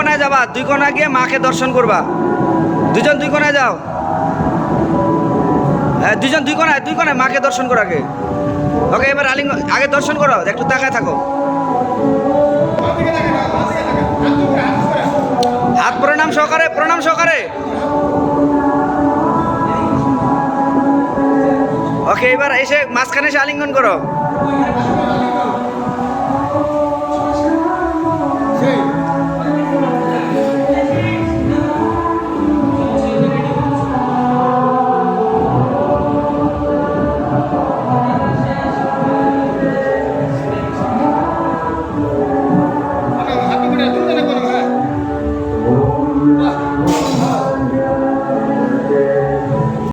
কোণায় যাবা, 2 কোণা গিয়ে মাকে দর্শন করবা। দুজন 2 কোণায় যাও। হ্যাঁ, দুজন 2 কোণায় মাকে দর্শন করো আগে। ওকে, এবার আগে দর্শন করো, একটু তাকায় থাকো। হাত প্রণাম সহকারে, প্রণাম সহকারে। ওকে, এবার এসে মাঝখানে এসে আলিঙ্গন করো।